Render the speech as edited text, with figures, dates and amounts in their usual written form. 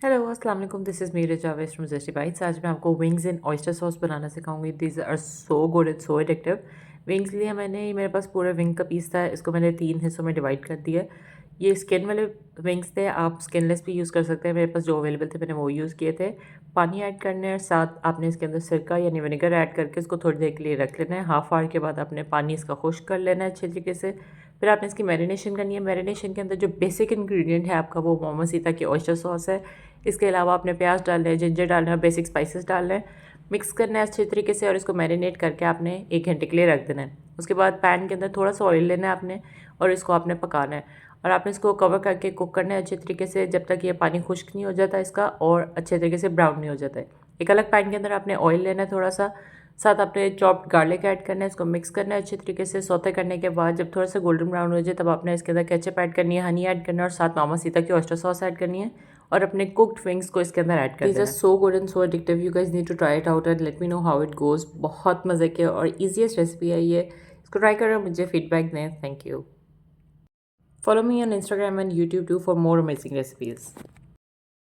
Hello अस्सलाम वालेकुम, this is Meera Javed from Zesty Bites. आज मैं आपको विंग्स इन ऑयस्टर सॉस बनाना सिखाऊंगी। This are so good and so addictive. Wings लिया मैंने, मेरे पास पूरा विंग का पीस था। इसको मैंने 3 हिस्सों में डिवाइड कर दिया। ये स्किन वाले विंग्स थे, आप स्किनलेस भी यूज़ कर सकते हैं। मेरे पास जो अवेलेबल थे मैंने वो यूज़ किए थे। पानी ऐड करना है, साथ आपने इसके अंदर सिरका यानी विनेगर ऐड करके इसको थोड़ी देर के लिए रख लेना है। हाफ आवर के बाद आपने पानी इसका खुश्क कर लेना है अच्छे तरीके से। फिर आपने इसकी मैरिनेशन करनी है। मैरिनेशन के अंदर जो बेसिक इंग्रेडिएंट है आपका वो मामासीता की ऑयस्टर सॉस है। इसके अलावा आपने प्याज डालना है, जिंजर डालना है, बेसिक स्पाइसेस डालना है, मिक्स करना है अच्छे तरीके से और इसको मैरिनेट करके आपने 1 घंटे के लिए रख देना है। उसके बाद पैन के अंदर थोड़ा सा ऑयल लेना है आपने और इसको आपने पकाना है और आपने इसको कवर करके कुक करना है अच्छे तरीके से जब तक ये पानी खुश्क नहीं हो जाता इसका और अच्छे तरीके से ब्राउन नहीं हो जाता है। एक अलग पैन के अंदर आपने ऑयल लेना है थोड़ा सा, साथ आपने चॉप्ड गार्लिक ऐड करना है, इसको मिक्स करना है अच्छे तरीके से। सौते करने के बाद जब थोड़ा सा गोल्डन ब्राउन हो जाए तब आपने इसके अंदर केचप ऐड करनी है, हनी ऐड करना है और साथ मामासीता की ऑयस्टर सॉस ऐड करनी है और अपने कुक्ड विंग्स को इसके अंदर ऐड कर देना है। So good and so addictive, you guys need to try it out and let me know how it goes. बहुत मज़े के और ईजीएस्ट रेसिपी है ये, इसको ट्राई करें, मुझे फीडबैक दें। Thank you. Follow me on Instagram and YouTube too for more amazing recipes.